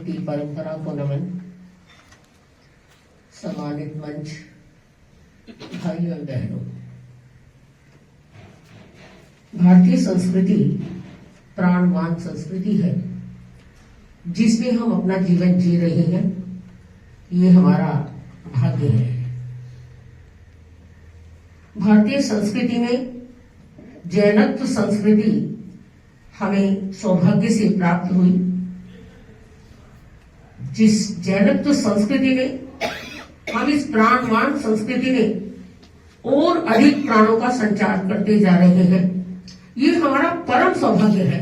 की परंपरा को नमन। सम्मानित मंच, भाई और बहनों, भारतीय संस्कृति प्राणवान संस्कृति है जिसमें हम अपना जीवन जी रहे हैं। ये हमारा भाग्य है। भारतीय संस्कृति में जैनत्व संस्कृति हमें सौभाग्य से प्राप्त हुई। जिस जैनत्व संस्कृति में हम इस प्राणवान संस्कृति में और अधिक प्राणों का संचार करते जा रहे हैं, ये हमारा परम सौभाग्य है।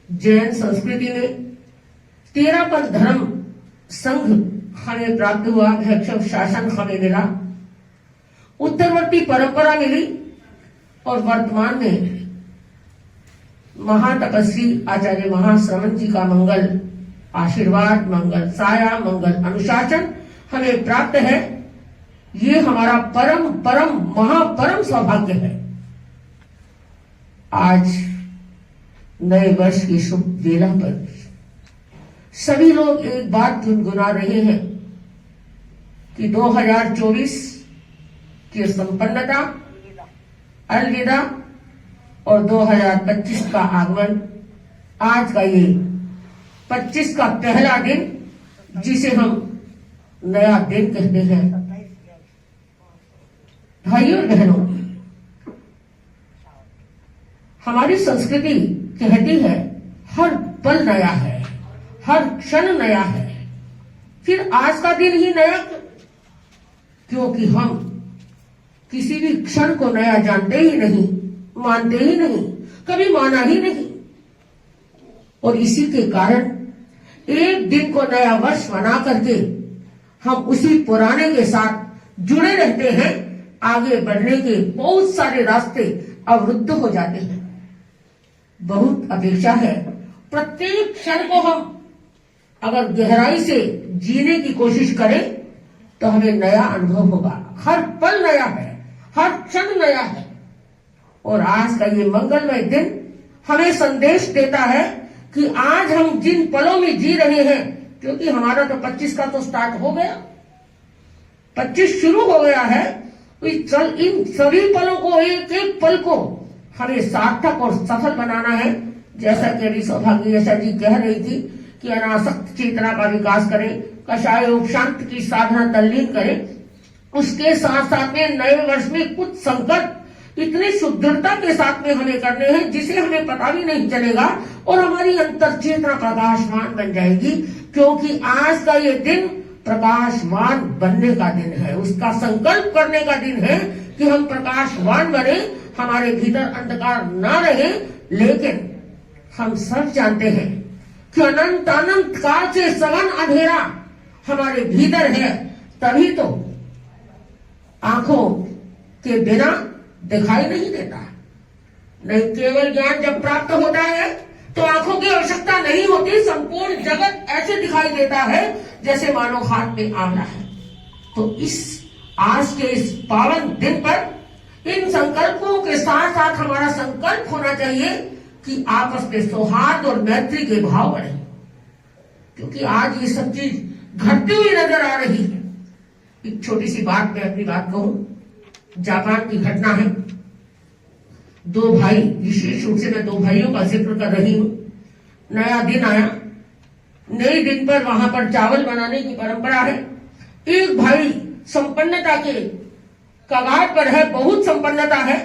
जैन संस्कृति में 13 पर धर्म संघ हमें प्राप्त हुआ, भिक्षु शासन हमें मिला, उत्तरवर्ती परंपरा मिली और वर्तमान में महातपस्वी आचार्य महाश्रवण जी का मंगल आशीर्वाद, मंगल साया, मंगल अनुशासन हमें प्राप्त है। ये हमारा परम परम महापरम सौभाग्य है। आज नए वर्ष की शुभ वेला पर सभी लोग एक बात गुनगुना रहे हैं कि 2024 की संपन्नता, अलविदा और 2025 का आगमन। आज का ये 25 का पहला दिन, जिसे हम नया दिन कहते हैं। भाइयों और बहनों, हमारी संस्कृति कहती है हर पल नया है, हर क्षण नया है। फिर आज का दिन ही नया क्योंकि हम किसी भी क्षण को नया जानते ही नहीं, मानते ही नहीं, कभी माना ही नहीं। और इसी के कारण एक दिन को नया वर्ष बना करके हम उसी पुराने के साथ जुड़े रहते हैं। आगे बढ़ने के बहुत सारे रास्ते अवरुद्ध हो जाते हैं। बहुत अपेक्षा है प्रत्येक क्षण को हम अगर गहराई से जीने की कोशिश करें तो हमें नया अनुभव होगा। हर पल नया है, हर क्षण नया है। और आज का ये मंगलमय दिन हमें संदेश देता है कि आज हम जिन पलों में जी रहे हैं, क्योंकि हमारा तो 25 का तो स्टार्ट हो गया, 25 शुरू हो गया है, इन सभी पलों को, एक एक पल को हमें सार्थक और सफल बनाना है। जैसा कि अभी सौभाग्य जी कह रही थी कि अनासक्त चेतना का विकास करें, कषाय योग शांति की साधना तल्लीन करें। उसके साथ साथ में नए वर्ष में कुछ संकल्प इतनी सुदृढ़ता के साथ में हमें करने हैं जिसे हमें पता भी नहीं चलेगा और हमारी अंतर चेतना प्रकाशमान बन जाएगी। क्योंकि आज का ये दिन प्रकाशवान बनने का दिन है, उसका संकल्प करने का दिन है कि हम प्रकाशवान बने, हमारे भीतर अंधकार ना रहे। लेकिन हम सब जानते हैं कि अनंत अनंत काल से सघन अंधेरा हमारे भीतर है, तभी तो आंखों के बिना दिखाई नहीं देता। नहीं, केवल ज्ञान जब प्राप्त होता है तो आंखों की आवश्यकता नहीं होती। संपूर्ण जगत ऐसे दिखाई देता है जैसे मानो हाथ में आंवला है। तो इस आज के इस पावन दिन पर इन संकल्पों के साथ साथ हमारा संकल्प होना चाहिए कि आपस में सौहार्द और मैत्री के भाव बढ़े। क्योंकि आज ये सब चीज घटती हुई नजर आ रही है। एक छोटी सी बात, मैं अपनी बात कहूं, जापान की घटना है। 2 भाई, विशेष रूप से मैं 2 भाइयों का जिक्र कर रही हूं। नया दिन आया, नए दिन पर वहां पर चावल बनाने की परंपरा है। एक भाई संपन्नता के कगार पर है, बहुत संपन्नता है,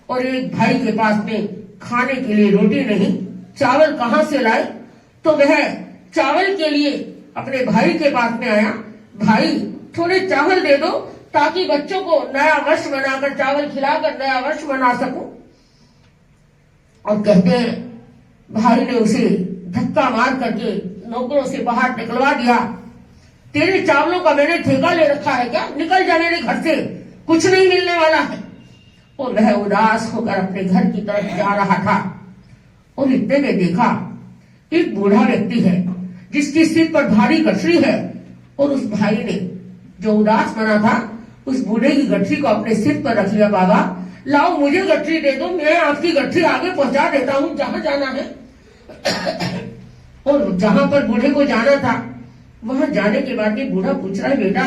और एक भाई के पास में खाने के लिए रोटी नहीं, चावल कहां से लाए। तो वह चावल के लिए अपने भाई के पास में आया, भाई थोड़े चावल दे दो ताकि बच्चों को नया वर्ष मनाकर, चावल खिलाकर नया वर्ष मना सकूं। और कहते हैं भाई ने उसे धक्का मार करके नौकरों से बाहर निकलवा दिया। तेरे चावलों का मैंने ठेका ले रखा है क्या, निकल जा मेरे घर से, कुछ नहीं मिलने वाला है। और वह उदास होकर अपने घर की तरफ जा रहा था और इतने में देखा एक बूढ़ा व्यक्ति है जिसकी सिर पर भारी गठरी है। और उस भाई ने जो उदास मना था, उस बूढ़े की गठरी को अपने सिर पर रख लिया। बाबा लाओ मुझे गठरी दे दो, मैं आपकी गठरी आगे पहुंचा देता हूं जहां जाना है। और जहां पर बूढ़े को जाना था वहां जाने के बाद ये बूढ़ा पूछ रहा है, बेटा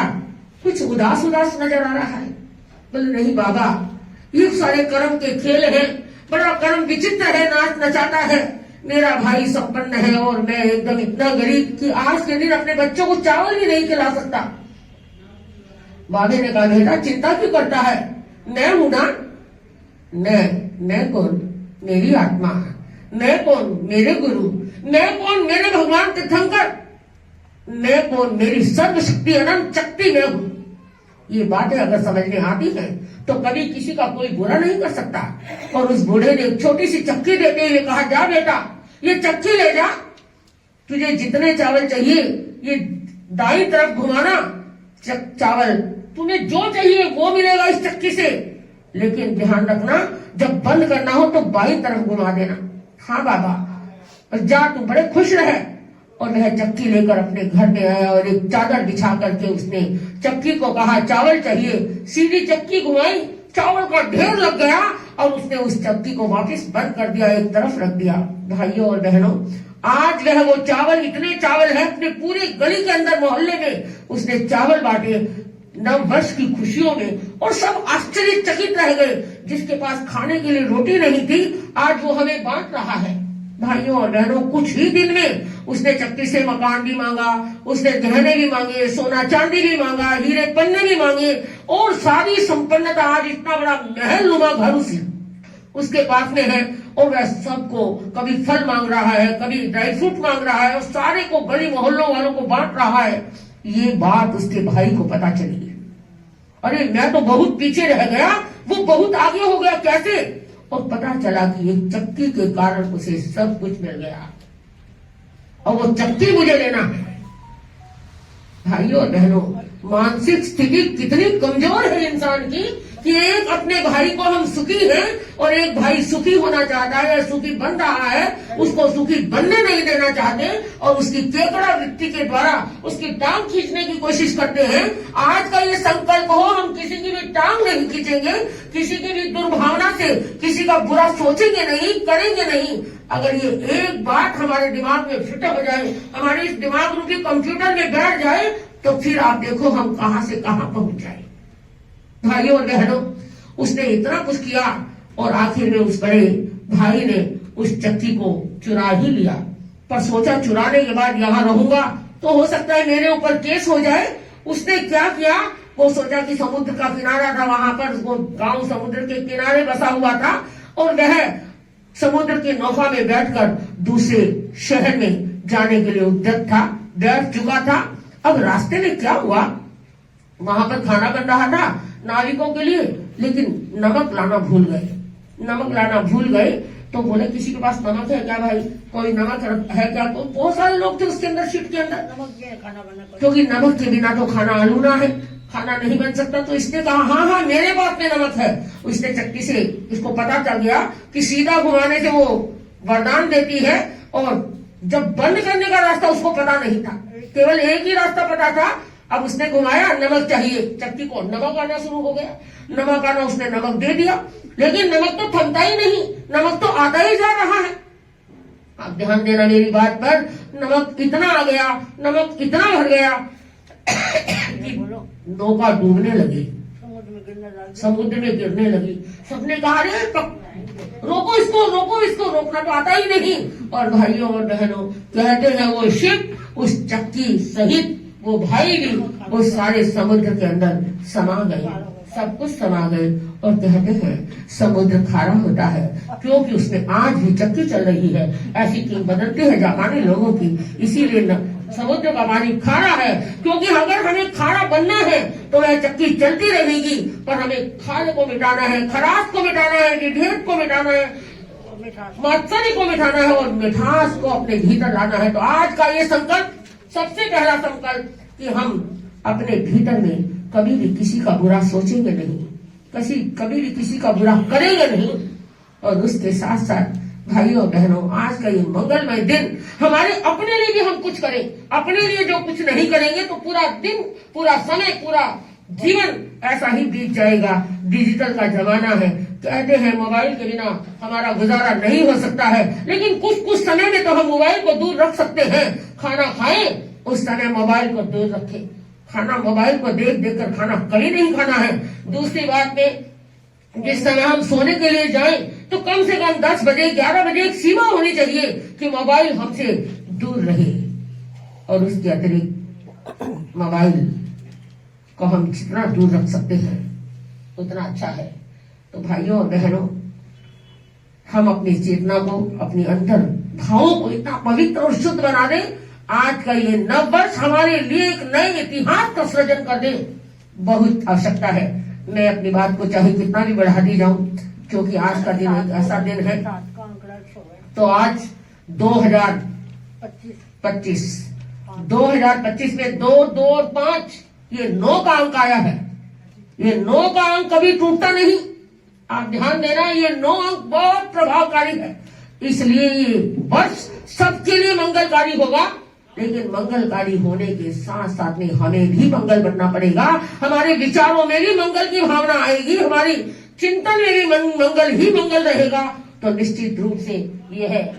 कुछ उदास उदास नजर आ रहा है। बोले नहीं बाबा, ये सारे कर्म के खेल हैं, बड़ा कर्म विचित्र है, नाच नचाता है। मेरा भाई संपन्न है और मैं एकदम इतना गरीब कि आज के दिन अपने बच्चों को चावल ही नहीं खिला सकता। बाबे ने कहा, बेटा चिंता क्यों करता है, मैं हूं ना। मैं कौन, मेरी आत्मा। मैं कौन, मेरे गुरु। मैं कौन, मेरे भगवान तीर्थंकर। मैं कौन, मेरी सर्वशक्ति अनंत शक्ति मैं हूं। ये बातें अगर समझ में आती है तो कभी किसी का कोई बुरा नहीं कर सकता। और उस बूढ़े ने एक छोटी सी चक्की देते हुए कहा, जा बेटा ये चक्की ले जा, तुझे जितने चावल चाहिए ये दाईं तरफ घुमाना, चावल तुम्हें जो चाहिए वो मिलेगा इस चक्की से, लेकिन ध्यान रखना जब बंद करना हो तो बाईं तरफ घुमा देना। हाँ बाबा, और जा तू बड़े खुश रहे। और वह चक्की लेकर अपने घर में आया और एक चादर बिछा करके उसने चक्की को कहा, चावल चाहिए। सीधी चक्की घुमाई, चावल का ढेर लग गया और उसने उस चक्की को वापस बंद कर दिया, एक तरफ रख दिया। भाइयों और बहनों, आज वह वो चावल, इतने चावल है अपने पूरे गली के अंदर मोहल्ले में उसने चावल बांटे नव वर्ष की खुशियों में, और सब आश्चर्यचकित रह गए। जिसके पास खाने के लिए रोटी नहीं थी आज वो हमें बांट रहा है। भाइयों और बहनों, कुछ ही दिन में उसने चक्की से मकान भी मांगा, उसने गहने भी मांगे, सोना चांदी भी मांगा, हीरे पन्ने भी मांगे, और सारी संपन्नता आज इतना बड़ा महल नुमा घर उसके पास में है। और वह सबको कभी फल मांग रहा है, कभी ड्राई फ्रूट मांग रहा है, और सारे को गली मोहल्लों वालों को बांट रहा है। ये बात उसके भाई को पता चली। अरे मैं तो बहुत पीछे रह गया, वो बहुत आगे हो गया, कैसे? और पता चला कि एक चक्की के कारण उसे सब कुछ मिल गया, और वो चक्की मुझे लेना है। भाइयों और बहनों, मानसिक स्थिति कितनी कमजोर है इंसान की कि एक अपने भाई को हम सुखी हैं और एक भाई सुखी होना चाहता है या सुखी बन रहा है, उसको सुखी बनने नहीं देना चाहते और उसकी केकड़ा वृत्ति के द्वारा उसकी टांग खींचने की कोशिश करते हैं। आज का ये संकल्प हो, हम किसी की भी टांग नहीं खींचेंगे, किसी की भी दुर्भावना से किसी का बुरा सोचेंगे नहीं, करेंगे नहीं। अगर ये एक बात हमारे दिमाग में फिट हो जाए, हमारे इस दिमाग रूपी कंप्यूटर में बैठ जाए, तो फिर आप देखो हम कहां से कहां पहुंच जाए। भाइयों और बहनों, उसने इतना कुछ किया और आखिर में उस बड़े भाई ने उस चक्की को चुरा ही लिया। पर सोचा चुराने के बाद यहां रहूंगा तो हो सकता है मेरे ऊपर केस हो जाए। उसने क्या किया, वो सोचा कि समुद्र का किनारा था, वहां पर वो गांव समुद्र के किनारे बसा हुआ था और वह समुद्र की नौका में बैठकर दूसरे शहर में जाने के लिए उद्यत था, बैठ चुका था। अब रास्ते में क्या हुआ, वहां पर खाना बन रहा था नाविकों के लिए, लेकिन नमक लाना भूल गए। नमक लाना भूल गए तो बोले किसी के पास नमक है क्या भाई, कोई नमक है क्या? तो बहुत सारे लोग थे उसके अंदर, शिप के अंदर, क्योंकि नमक के बिना तो खाना आलूना है, खाना नहीं बन सकता। तो इसने कहा हाँ हाँ मेरे पास में नमक है। उसने चक्की से, इसको पता चल गया कि सीधा घुमाने से वो वरदान देती है, और जब बंद करने का रास्ता उसको पता नहीं था, केवल एक ही रास्ता पता था। अब उसने घुमाया, नमक चाहिए, चक्की को नमक आना शुरू हो गया। नमक आना, उसने नमक दे दिया, लेकिन नमक तो थमता ही नहीं, नमक तो आता ही जा रहा है। आप ध्यान देना मेरी बात पर, नमक इतना आ गया, नमक इतना भर गया कि नौका डूबने लगी, समुद्र में गिरने लगी। सबने कहा अरे रोको इसको, रोको इसको, रोकना तो आता ही नहीं। और भाइयों और बहनों, कहते हैं वो शिप उस चक्की सहित वो भाई भी वो सारे समुद्र के अंदर समा गए, सब कुछ समा गए। और कहते हैं समुद्र खारा होता है क्योंकि उसमें आज भी चक्की चल रही है। ऐसी किंवदंती है जापानी लोगों की, इसीलिए समुद्र का पानी खारा है, क्योंकि अगर हमें खारा बनना है तो वह चक्की चलती रहेगी, पर हमें खारे को मिटाना है, खराश को मिटाना है, निढेठ को मिटाना है, मात्सर्य को मिटाना है और मिठास को अपने भीतर लाना है। तो आज का ये संकल्प, सबसे पहला संकल्प कि हम अपने भीतर में कभी भी किसी का बुरा सोचेंगे नहीं, कभी भी किसी का बुरा करेंगे नहीं। और उसके साथ साथ भाइयों बहनों, आज का ये मंगलमय दिन हमारे अपने लिए भी हम कुछ करें। अपने लिए जो कुछ नहीं करेंगे तो पूरा दिन, पूरा समय, पूरा जीवन ऐसा ही बीत जाएगा। डिजिटल का जमाना है, कहते हैं मोबाइल के बिना हमारा गुजारा नहीं हो सकता है, लेकिन कुछ कुछ समय में तो हम मोबाइल को दूर रख सकते हैं। खाना खाएं उस समय मोबाइल को दूर रखें। खाना मोबाइल को देख देख कर खाना कभी नहीं खाना है। दूसरी बात में, जिस समय हम सोने के लिए जाएं तो कम से कम 10 बजे 11 बजे एक सीमा होनी चाहिए कि मोबाइल हमसे दूर रहे। और उसके अतिरिक्त मोबाइल को हम जितना दूर रख सकते हैं उतना अच्छा है। तो भाइयों और बहनों, हम अपनी चेतना को, अपनी अंतर भावों को इतना पवित्र और शुद्ध बना दें, आज का ये नववर्ष हमारे लिए एक नए इतिहास का सृजन कर दे, बहुत आवश्यकता है। मैं अपनी बात को चाहे कितना भी बढ़ाती जाऊं, क्योंकि आज का दिन एक ऐसा दिन है। तो आज 2025 में 2, 2 और 5 ये 9 का अंक आया है। ये 9 का अंक कभी टूटता नहीं। आप ध्यान देना, ये 9 अंक बहुत प्रभावकारी है। इसलिए ये वर्ष सबके लिए मंगलकारी होगा, लेकिन मंगलकारी होने के साथ साथ में हमें भी मंगल बनना पड़ेगा। हमारे विचारों में भी मंगल की भावना आएगी, हमारी चिंतन में भी मंगल ही मंगल रहेगा। तो निश्चित रूप से यह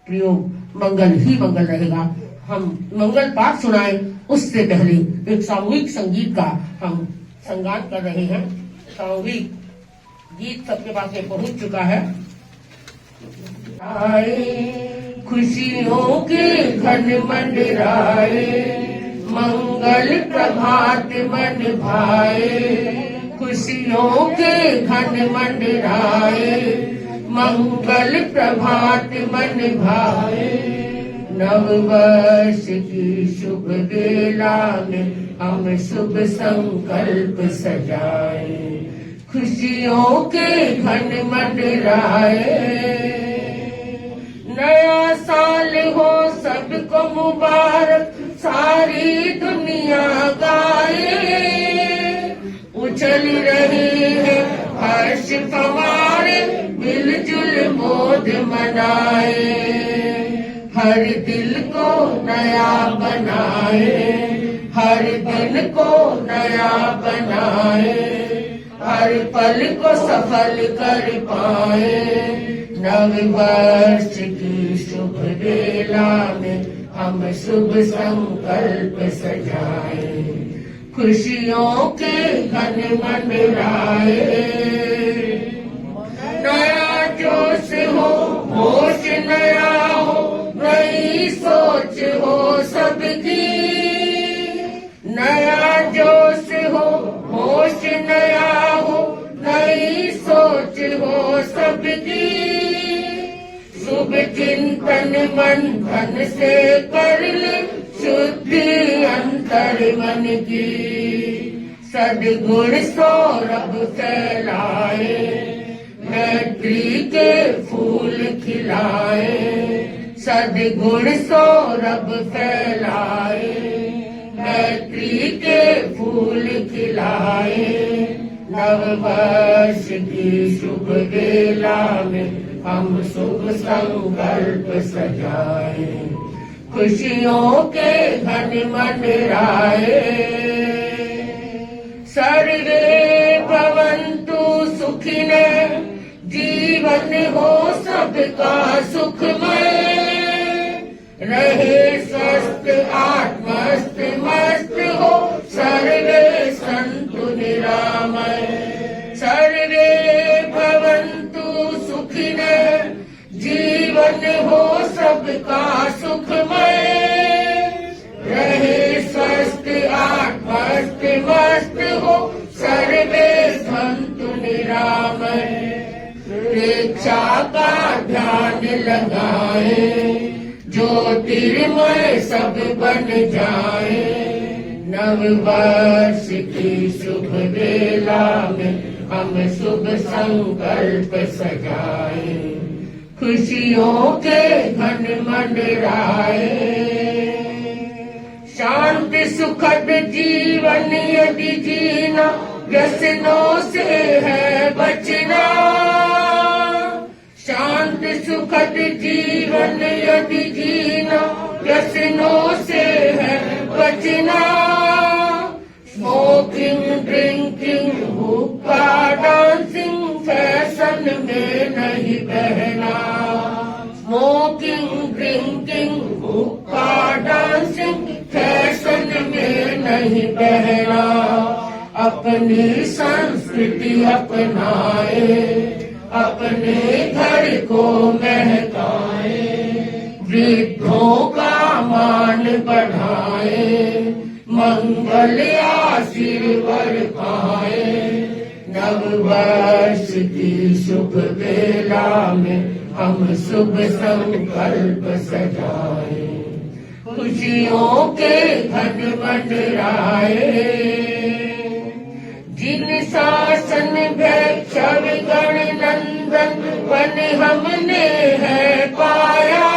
प्रयोग मंगल ही मंगल रहेगा। हम मंगल पाठ सुनाए उससे पहले एक सामूहिक संगीत का हम संगान कर रहे हैं। सामूहिक गीत सबके पास में पहुंच चुका है। आए खुशियों के घन मंडराए, मंगल प्रभात मन भाए। खुशियों के घन मंडराए, मंगल प्रभात मन भाए। नव वर्ष की शुभ बेला में हम शुभ संकल्प सजाए। खुशियों के घन मंडराए, नया साल हो सबको मुबारक, सारी दुनिया गाए। उछल रहे हैं हर्ष फव्वारे, मिलजुल मौज मनाए। हर दिल को नया बनाए, हर दिन को नया बनाए। हर पल को सफल कर पाए। नव वर्ष की शुभ बेला में हम शुभ संकल्प सजाए। खुशियों के घन मंडराए, नया जोश हो, होश नया हो, नई सोच हो सबकी। नया जोश हो, होश नया हो, नई सोच हो सबकी। शुभ चिंतन मन धन से कर ले, शुद्धि अंतर मन की। सद्गुण सौरभ फैलाए, मैत्री के फूल खिलाए। सद्गुण सौरभ फैलाए, मैत्री के फूल खिलाए। नव वर्ष की शुभ बेला में हम शुभ संकल्प सजाए। खुशियों के घन मंडराए, सर्वे भवन्तु सुखिनः, जीवन हो सबका सुखमय। रहे स्वस्थ आत्मस्थ मस्त हो, सर्वे सन्तु निरामय। सर्वे भवन्तु सुखिनः, जीवन हो सबका सुखमय। रहे स्वस्थ आत्मस्थ मस्त हो, सर्वे सन्तु निरामय। प्रेक्षा का ध्यान लगाए, ज्योतिर्मय सब बन जाए। नव वर्ष की शुभ बेला में हम शुभ संकल्प सजाए। खुशियों के घन मंडराए, शांत सुखद जीवन यदि जीना, व्यसनों से है बचना। शांत सुखद जीवन यदि जीना, व्यसनों से है बचना। स्मोकिंग, ड्रिंकिंग, हुक्का, डांसिंग, फैशन बहना, स्मोकिंग ड्रिंकिंग हुक्का डांसिंग फैशन में नहीं बहना, अपनी संस्कृति अपनाए, अपने घर को महकाए, वृद्धों का मान बढ़ाए, मंगल आशीर्वाद पाए, नववर्ष की शुभ बेला में हम शुभ संकल्प सजाए, खुशियों के घन मंडराए, जिन शासन भैक्षव गण नंदन वन हमने है पाया,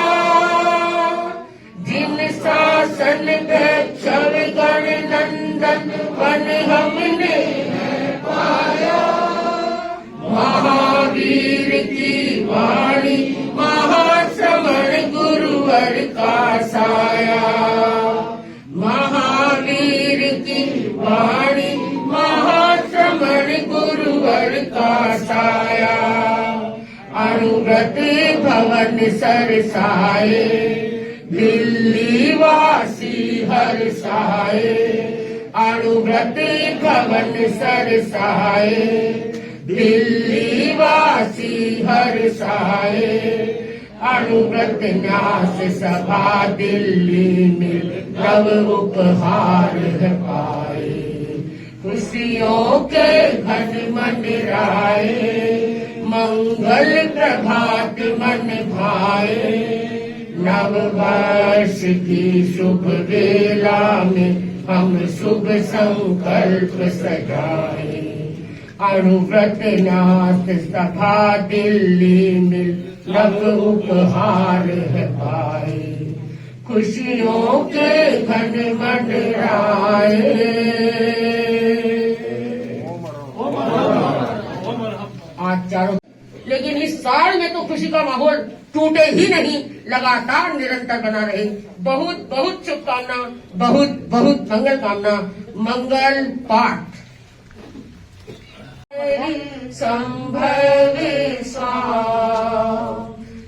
जिन शासन भैक्षव गण नंदन वन हमने है पाया, महावीर की वाणी महाश्रमण गुरुवर का साया, महावीर की वाणी महाश्रमण गुरुवर का साया, अनुव्रत भवन सरसाए, दिल्ली वासी हर्षाए, अनुव्रत भवन सरसाए, दिल्ली वासी हर्षाए, अनुव्रत न्यास सभा दिल्ली में नव उपहार पाए, खुशियों के घन मंडराए, मंगल प्रभात मन भाए, नववर्ष की शुभ बेला में हम शुभ संकल्प सजाए, अनुव्रत न्यास सभा दिल्ली में नव उपहार पाए, खुशियों के घन मंडराए। आज चारों, लेकिन इस साल में तो खुशी का माहौल टूटे ही नहीं, लगातार निरंतर बना रहे। बहुत बहुत शुभकामना, बहुत बहुत मंगल कामना। मंगल पाठ। संभवे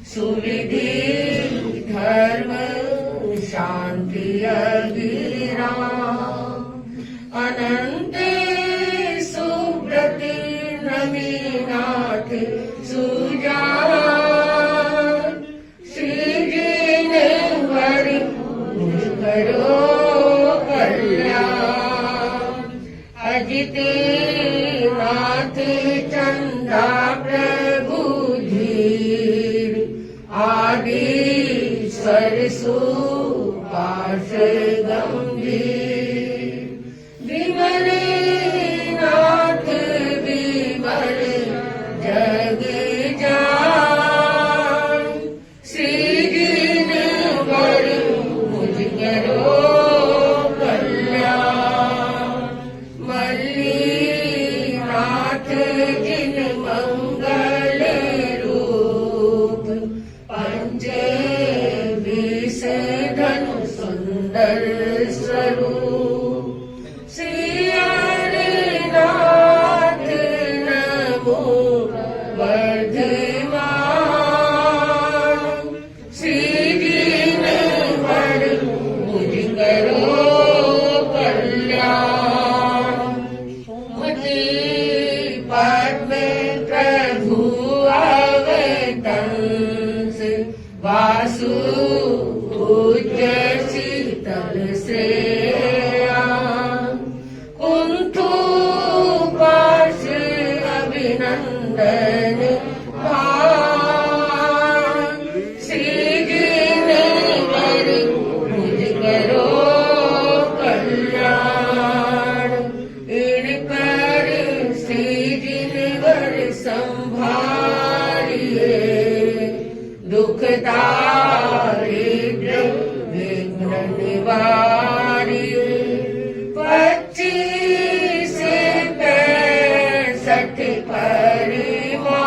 सुविधि धर्म शांति अगिरा, अनंते सुब्रति नमीनाथ सुजान, श्री जी ने वर मुझ करो कल्याण, अजिते नाथ चंदा प्रभु धीर, आदि सरसु पाश गंभीर, विमले नाथ विमल जग जान, श्री जी ने वर मुझ करो कल्याण, मल्ली नाथ जिन मंगल रूप, पंचे विष धनु सुंदर स्वरूप, श्री हरिनाथ नमो वर्धमान, श्री जी ने वर मुझ करो कल्याण, मति पद्म प्रभु अवतंस, वासु पूज्य शीतल श्रेया, कुंथु पाश अभिनंदन भान, श्री जी ने वर मुझ करो कल्याण, इन पर श्री जी ने वर संभालिए, दुख दारिद्र विघ्न निवारिए, 25 से 65 परिमाण,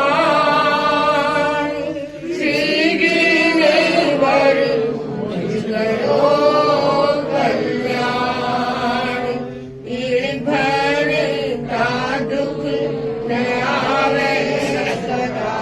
श्री जी ने वर मुझ करो कल्याण, इन भरे का दुख न आवे सदा,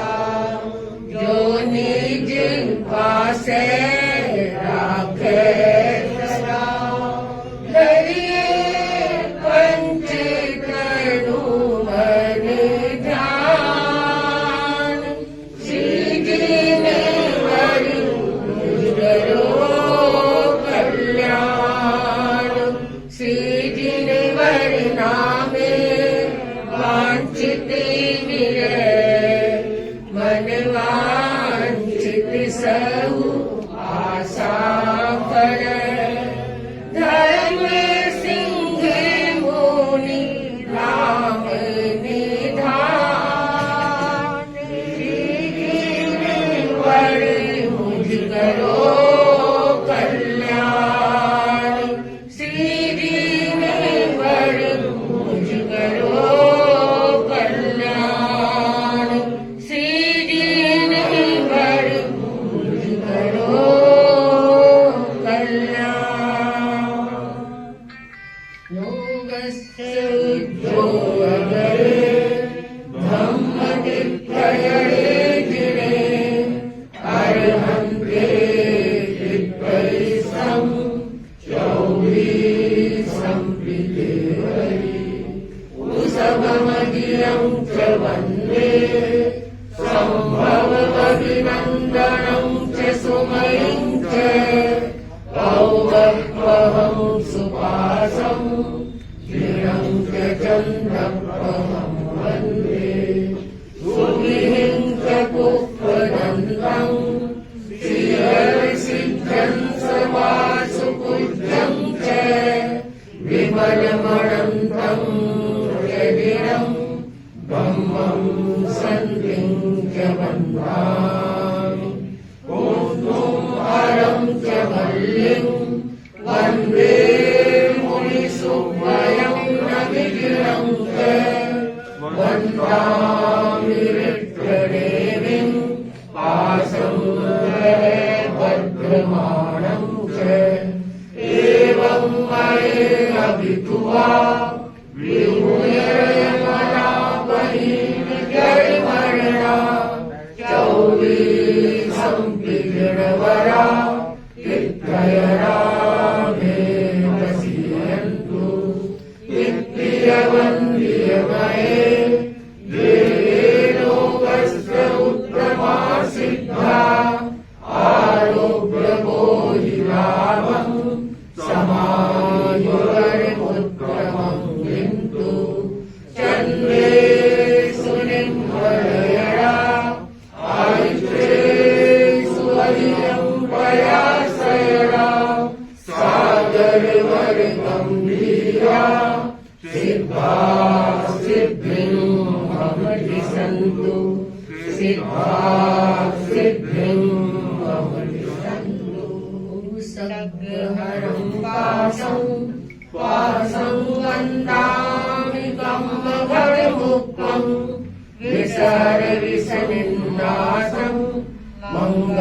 त्वहं सुपासं दृढं च चन्द्रप्रभं वन्दे सुविहिं च कुक्वदन्तं श्रियसिद्धं समासुपूज्यं च विमलमणन्तं यदिदं ब्रह्मं सन्धिं च वन्दामि हरं च वल्लिं वन्दे मुनिसुवयं नविगिरं च वन्दामि ऋक्षदेवीं पाशं भद्रमाणं च एवं मयेऽभितुवा विभूयमनापहीन जयमरणा चौवीसं विघ्नवरा चित्रयरा मे वसीयन्तु नित्यवन्द्यमये ये लोकस्य उत्तमा सिद्धा आरोग्यबोधिलाभं समायुर्मुत्तमं विन्तु चन्द्रे सुनिर्मलयरा आयुष्ये सुवर्यं प्रयासयरा सागरवर्गम्भीरा सिद्धा सिद्धिं भवति सन्तु सिद्धा सिद्धिं भवति सन्तु सद्गहरं पासं वन्दामि कम्बघटमुक्तं विसर्विसनिन्नासं मङ्गलकल्याण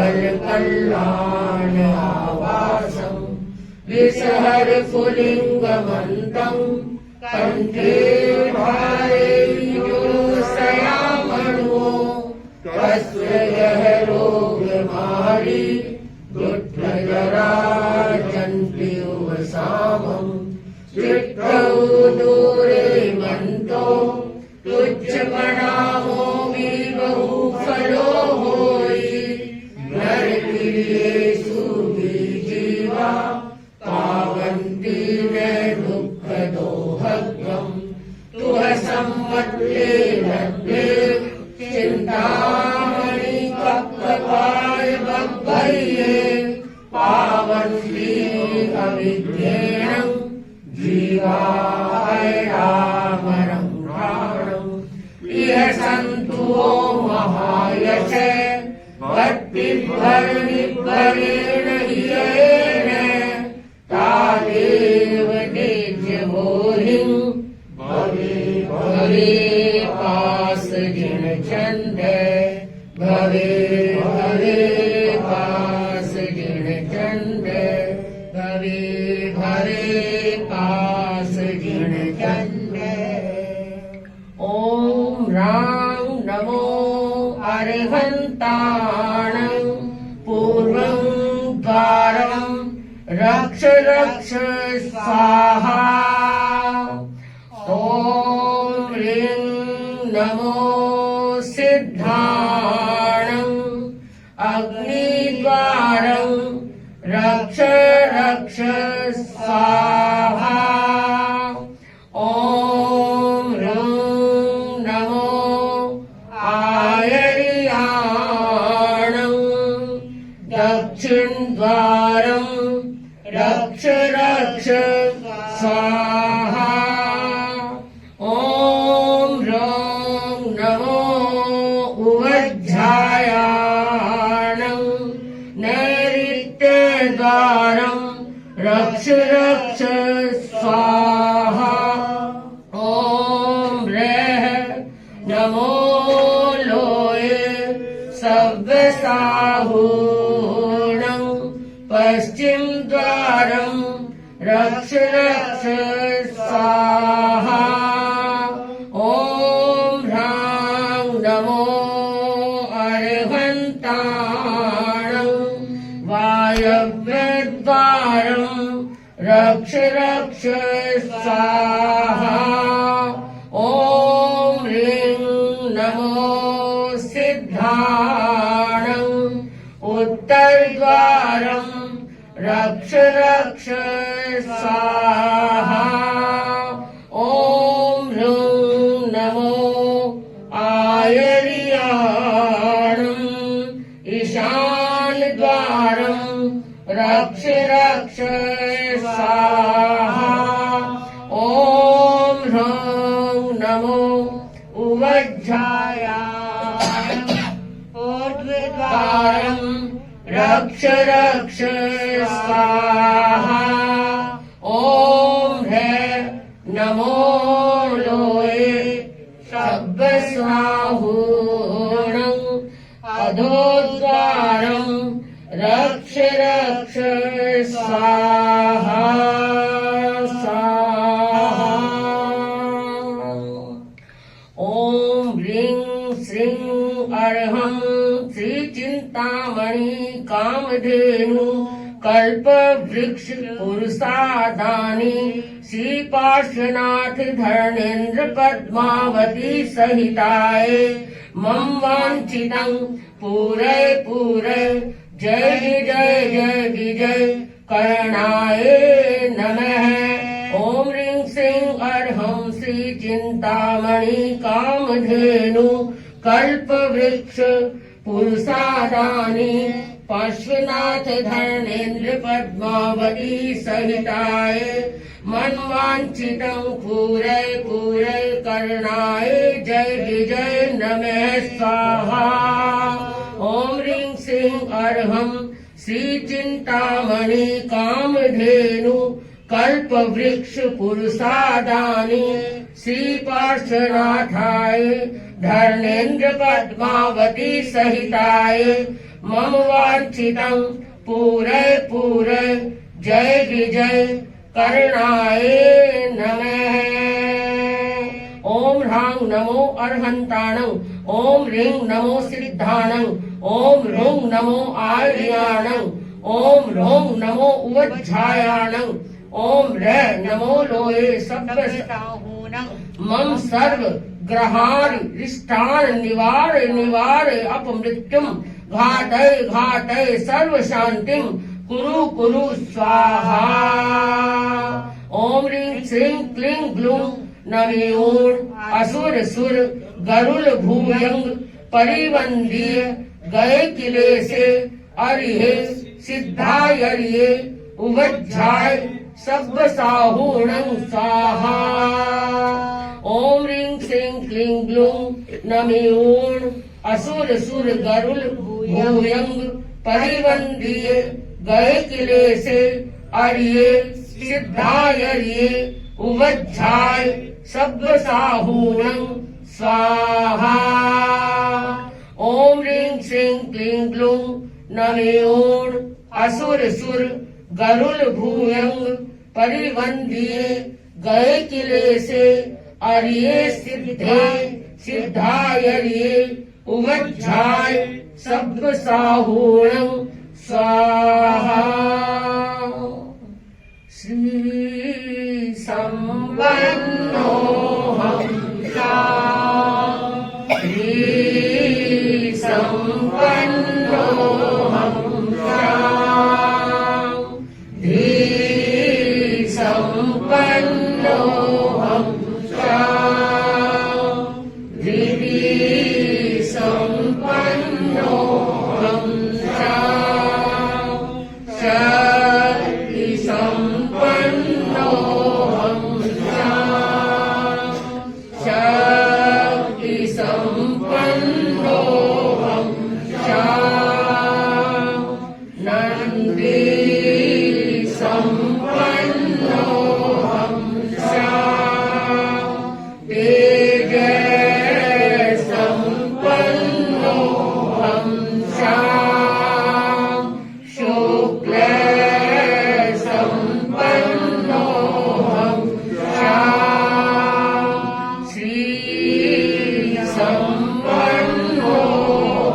आवासं विसहरफुलिङ्गमन्तं कण्ठे भारेयोषयामणो कस्य यः रोगमारी दुःखजराजन्त्युवसामं चित्तौ दूरे मन्तो तुच्छपणामो बहुफलो होई नरकिर्येषु जीवा पावन्ति न दुःखदोहग्गम् तुह सम्मत्ते लब्धे चिन्तामणि कप्पपाय बभ्भये पावन्ति अविद्येनं जीवाय रामरं प्राणम् इह सन्तु महायश भक्तिभरणिभरेण हियेन तादेव तेजवोहिं भवे पास जिनचन्द भवे पास जिनचन्द भवे पास जिनचन्द ॐ रां नमो अर्हन्ताणं पूर्वं द्वारं रक्ष रक्ष स्वाहा ॐ ह्रीं नमो सिद्धाणं अग्निद्वारं रक्ष रक्ष स्वाहा ॐ ह्रीं नमो आयर्याणं दक्षिणद्वारं रक्ष रक्ष स्वाहा ॐ ह्रीं नमो उवज्झायाणं नैऋत्यद्वारं रक्ष रक्ष स्वाहा ॐ ह्रीं नमो लोये सव्यसाहूणं पश्चिमद्वारं रक्ष रक्ष स्वाहा ॐ ह्रां नमो अर्हन्ताणं वायव्यद्वारं रक्ष रक्ष स्वाहा ॐ ह्रीं नमो सिद्धाणं उत्तरद्वारं रक्ष रक्ष स्वाहा। ओम ह्रूं नमो आयर्याणम् ईशान द्वारम् रक्ष रक्ष स्वाहा। ओम ह्रूं नमो उवज्झायाणम् ऊर्ध्वद्वारम् रक्ष रक्ष स्वाहा। ओम ह्रै नमो लोये शब्दस्वाहूणम् अधोद्वारम् रक्ष रक्ष स्वाहा स्वाहा। ओम ह्रीं श्रीं अर्हं श्री चिंतामणि कामधेनु कल्प वृक्ष पुरुषादानी श्री पार्श्वनाथ धर्मेन्द्र पद्मावती सहिताय मम वांछितं पूरय पूरय। जय विजय जय विजय करणाय नमः। ओम ह्रीं श्रीं अर्हं श्री चिंतामणि कामधेनु कल्प वृक्ष पुरुषादानी पार्श्वनाथ धर्मेन्द्र पद्मावती सहिताय मनवांछितं पूरय पूरय करणाय जय विजय नमः स्वाहा। ओम ह्रीं श्रीं अर्हं श्री चिंतामणि कामधेनु कल्प वृक्ष पुरुषादानी श्री पार्श्वनाथाय धर्मेन्द्र पद्मावती सहिताय मम वांछितं पूरय पूरय जय विजय करणाय नमः। ओम ह्रां नमो अर्हन्ताणं। ओम ह्रीं नमो सिद्धाणं। ओम ह्रूं नमो आर्याणं। ओम ह्रूं नमो उवज्झायाणं। ओम ह्रै नमो लोये शब्दस्वाहूणम् मम सर्व ग्रहान् रिष्टान् निवार निवार अपमृत्युं घातय घातय सर्व शांतिं कुरु कुरु स्वाहा। ओम ह्रीं श्रीं क्लीं ग्लूं नमों असुर सुर गरुल भूयंग परिवंदीय गए किले से अरिहे सिद्धायरिये उवज्झाय सब साहूणं स्वाहा। ओम ह्रीं श्रीं क्लीं ग्लूं नमों असुर सुर गरुल भूयंग परिवंदीय गए किले से अरिये सिद्धायरिये उवज्झाय सब साहूणं स्वाहा। ओम ह्रीं श्रीं क्लीं ग्लूं नमों असुर सुर गरुल भूयंग परिवंदीय गए किले से अरिये सिद्धे सिद्धायरिये उवज्झाय सब साहूणं स्वाहा। श्री संपन्नो हंसा श्री संपन्नो हंसा धी संपन्नो हंसा धीरी संपन्नो हंसा शक्ति संपन्नो हंसा शक्ति संपन्नो हंसा नंदी संपन्नो हंसा तेज संपन्नो हंसा शुक्ल संपन्नो हंसा श्री संपन्नो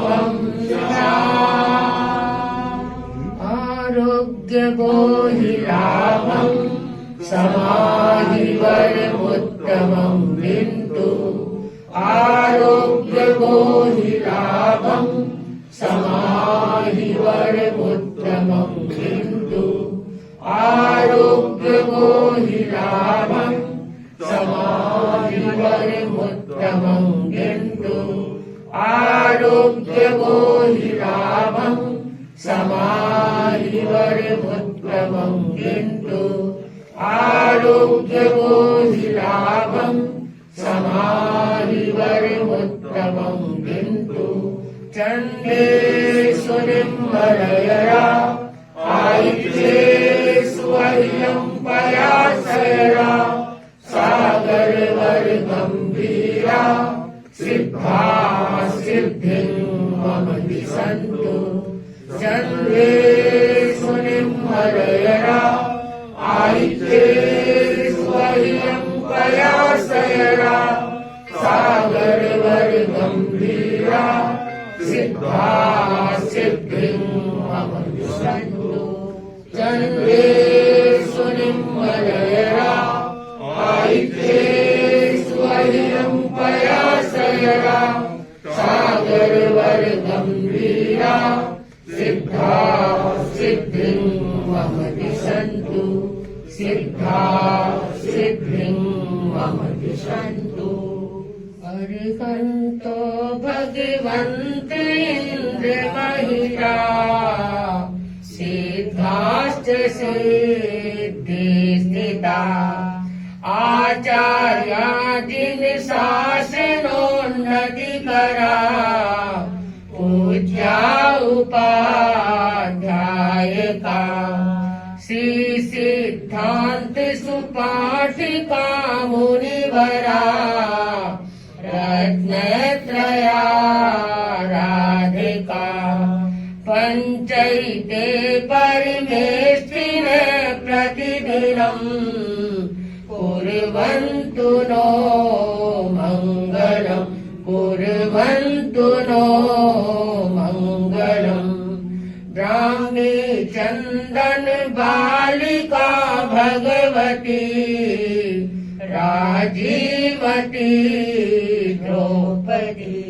हंसा आरोग्य बोहिलाभं समाहिवरमुत्तमं बिन्दु आरोग्य बोहिलाभं समाहिवरमुत्तमं बिन्दु आरोग्यमो हि लाभं समाधिवरमुत्तमं किन्तु आरोग्यमो हि लाभं समाधिवरमुत्तमं किन्तु आरोग्यमो हि लाभं समाधिवरमुत्तमं किन्तु चण्डेषु निर्मलयरा आयुष्येषु अह्यं पयासयरा सागरवर्गम्भीरा सिद्धा सिद्धिं मम दिशन्तु चन्द्रेषु निर्मलयरा आयुष्येषु अह्यं पयासयरा सागरवर्गम्भीरा सिद्धा सिद्धिं मम दिशन्तु चन्द्रेषु निर्मलयरा आयुष्येषु अह्यं पयासयरा सागरवर्गम्भीरा सिद्धा सिद्धिं मम दिशन्तु सिद्धा सिद्धिं मम दिशन्तु अरिहन्तो भगवन्तेन्द्रमहिषा सिद्धाश्च सिद्धि स्थिता आचार्यादीन शासनोन्नतिकरा पूज्या उपाध्यायका श्री सिद्धान्त सुपाठिका मुनिवरा रत्नत्रया राधिका पञ्चैते परमेष्ठिने प्रतिदिनम् कुर्वन्तु नो मङ्गलम् कुर्वन्तु नो मङ्गलम् ब्राह्मी चन्दन बालिका भगवती राजीवती द्रौपदी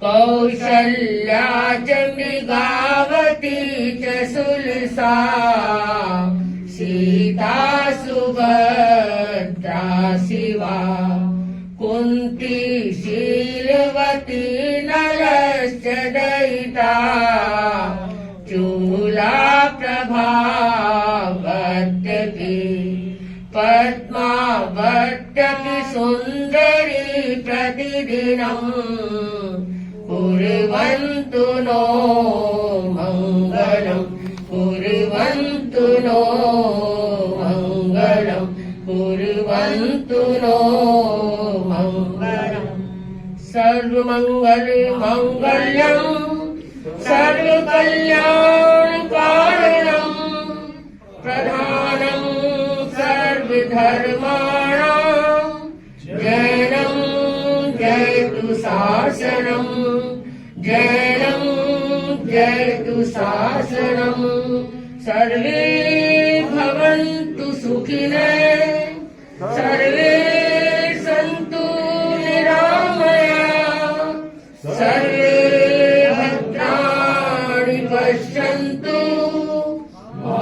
कौसल्या च मृगावती च सुलसा सीता सुभद्रा शिवा कुन्ती शीलवती नलश्च दयिता चूला प्रभावत्यपि पद्मावत्यपि सुन्दरी प्रतिदिनम् कुर्वन्तु नो मङ्गलम् कुर्वन्तु नो मङ्गलम् कुर्वन्तु नो मङ्गलम् सर्वमङ्गलमाङ्गल्यम् सर्वकल्याणकारणम् प्रधानम् सर्वधर्माणाम् जैनं जयतु शासनम् जैनं जयतु शासनम् सर्वे भवन्तु सुखिनः सर्वे सन्तु निरामयाः सर्वे भद्राणि पश्यन्तु मा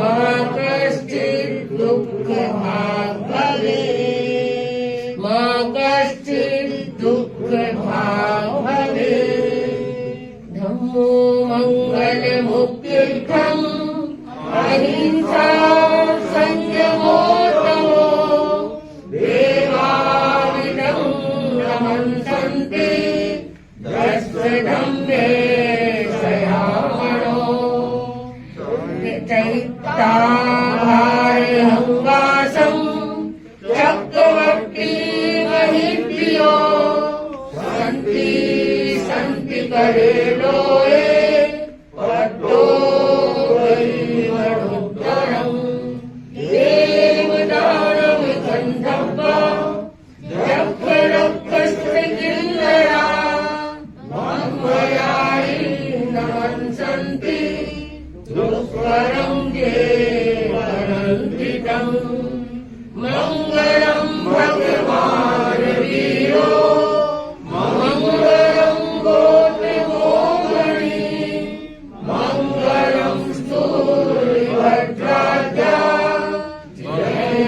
कश्चित् दुःखभाग् भवेत् मा कश्चित् दुःखभाग् भवेत् धम्मो मङ्गलमुख्यर्थम् अहिंसा संयमो तमो देवाविदं नमन्सन्ति दशधम्मे शयामणो चैत्ताभारहंवासं चक्रवर्ती महिद्रियो सन्ति सन्ति करे लोये पद्मो वैमणोत्तरम् देवदानवगन्धर्वा जग्रक्षस्त्रिकिन्नरा मन्मयायि नमन्सन्ति दुष्करं देवनन्दितम् मङ्गलं भगवान् वीरो मङ्गलं गोत्रगोमणि मङ्गलं स्तूर्भद्राजा जय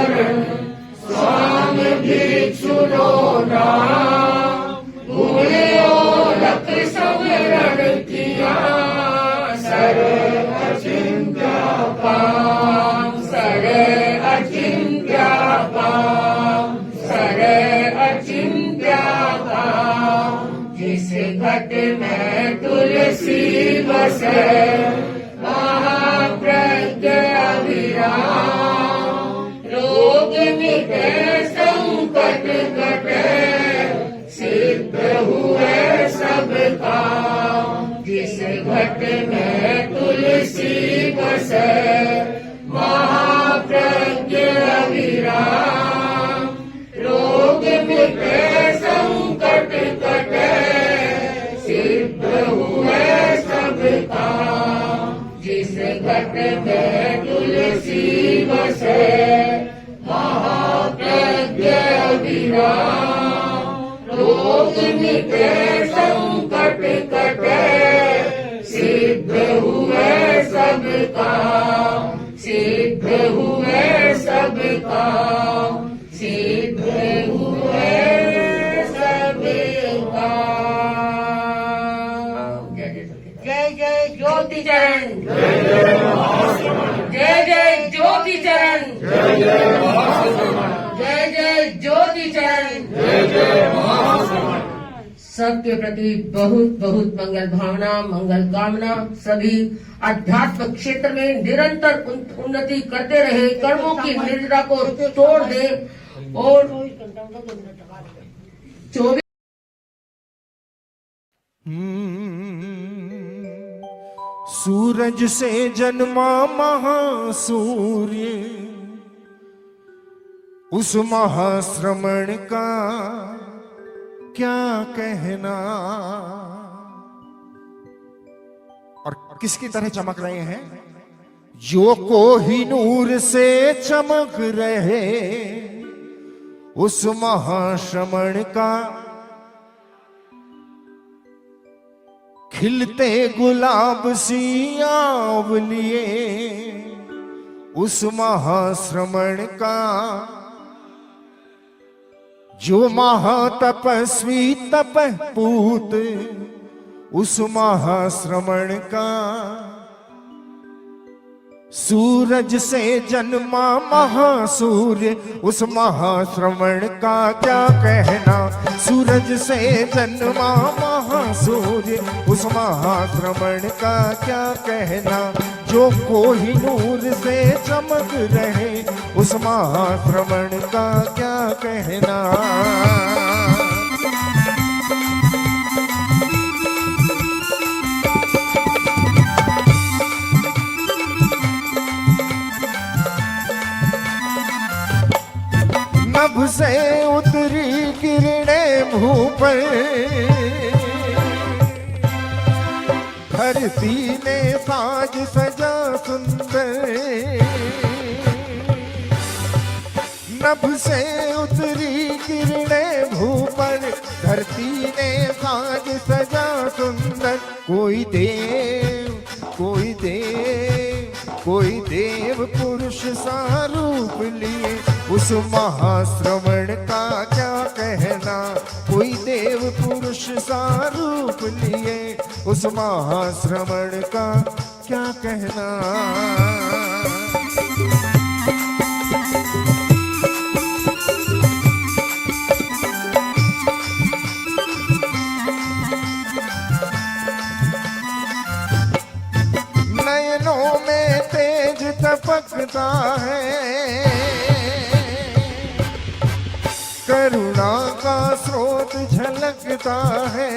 शरण स्वामी भिक्षुनो नाम भूलियो लख समरण किया sir Achintya Pam sir Achintya Pam sir Achintya Pam जिस घट में तुलसी बसे महाप्रज्ञ अभिराम रोग मिटे संकट कटे सिद्ध हुए सब काम जिस घट में तुलसी बसे महाप्रज्ञ अभिराम रोग मिटे संकट कटे सिद्ध हुए सब काम जिस घट में तुलसी बसे महाप्रज्ञ अभिराम रोग मिटे संकट कटे सिद्ध हुए सब काम सिद्ध हुए सब काम सिद्ध हुए सब काम। जय जय ज्योति चरण जय जय ज्योति चरण जय जय ज्योति चरण सबके प्रति बहुत बहुत मंगल भावना मंगल कामना। सभी अध्यात्म क्षेत्र में निरंतर उन्नति करते रहे, कर्मों की निद्रा को तोड़ दे और 24 सूरज से जन्मा महासूर्य उस महाश्रमण का क्या कहना। और किसकी तरह चमक रहे हैं? जो कोहिनूर से चमक रहे उस महाश्रमण का खिलते गुलाब सी आवलिए उस महाश्रमण का जो महातपस्वी तपपूत उस महाश्रमण का सूरज से जन्मा महासूर्य उस महाश्रमण का क्या कहना। सूरज से जन्मा महासूर्य उस महाश्रमण का क्या कहना। जो कोहिनूर से चमक रहे उस महाश्रमण का क्या कहना। नभ से उतरी किरणें भू पर धरती ने साज सजा सुंदर। नभ से उतरी किरणें भू पर धरती ने साज सजा सुंदर। कोई देव कोई देव कोई देव पुरुष सा रूप लिए उस महाश्रवण का क्या कहना। कोई देव पुरुष सा रूप लिए उस महाश्रवण का क्या कहना। नयनों में तेज टपकता है करुणा का स्रोत झलकता है।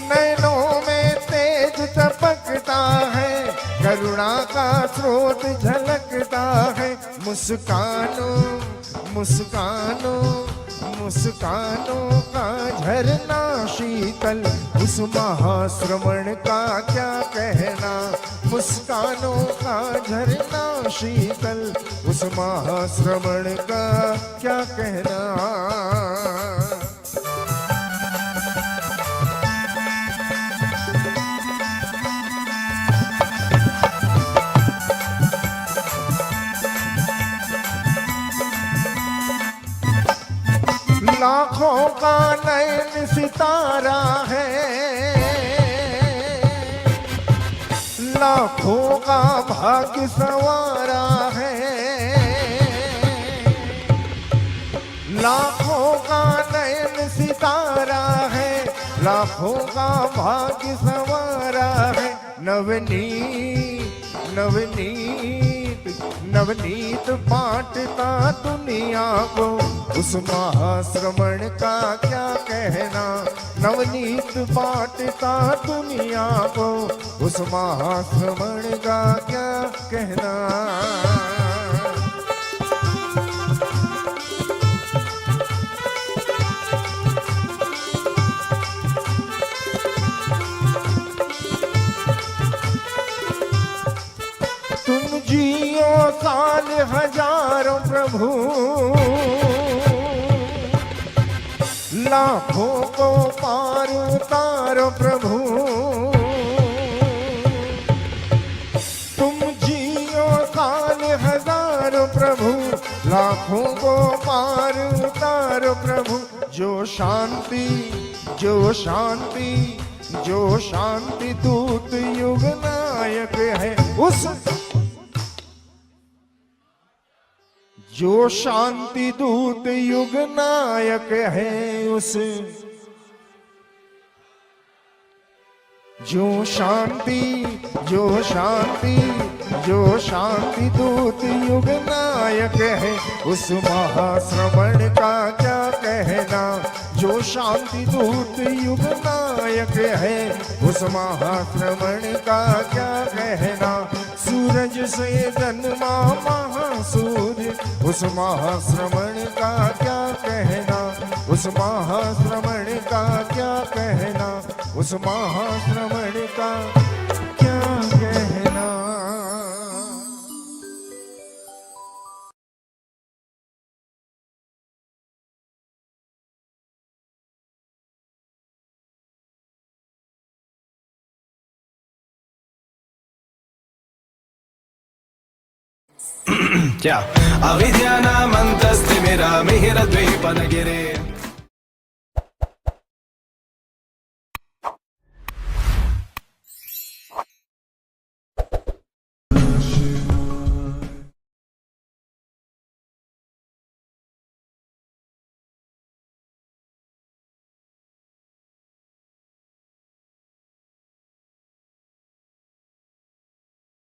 नैनों में तेज टपकता है करुणा का स्रोत झलकता है। मुस्कानों मुस्कानों मुस्कानों का झरना शीतल उस महाश्रवण का क्या कहना। मुस्कानों का झरना शीतल उस महाश्रवण का क्या कहना। लाखों का नयन सितारा है, लाखों का भाग्य संवारा है, लाखों का नयन सितारा है, लाखों का भाग्य संवारा है। नवनीत नवनीत नवनीत बांटता दुनिया को, उस महाश्रमण का क्या कहना। नवनीत बांटता दुनिया को, उस महाश्रमण का क्या कहना। तुम जियो साल हजारों प्रभु, लाखों को पार उतारो प्रभु। तुम जियो साल हजारों प्रभु, लाखों को पार उतारो प्रभु। जो शांति जो शांति जो शांति दूत युग नायक है, उस जो शांति दूत युग नायक है, उस जो शांति जो शांति जो शांति दूत युग नायक है, उस महाश्रमण का क्या कहना। जो शांति दूत युग नायक है, उस महाश्रमण का क्या कहना। सूरज से जन्मा महासूर्य, उस महाश्रमण का क्या कहना। उस महाश्रमण का क्या कहना, उस महाश्रमण का क्या कहना। क्या अविद्यानामन्तस्तिमिरमिहिरद्वीपनगिरे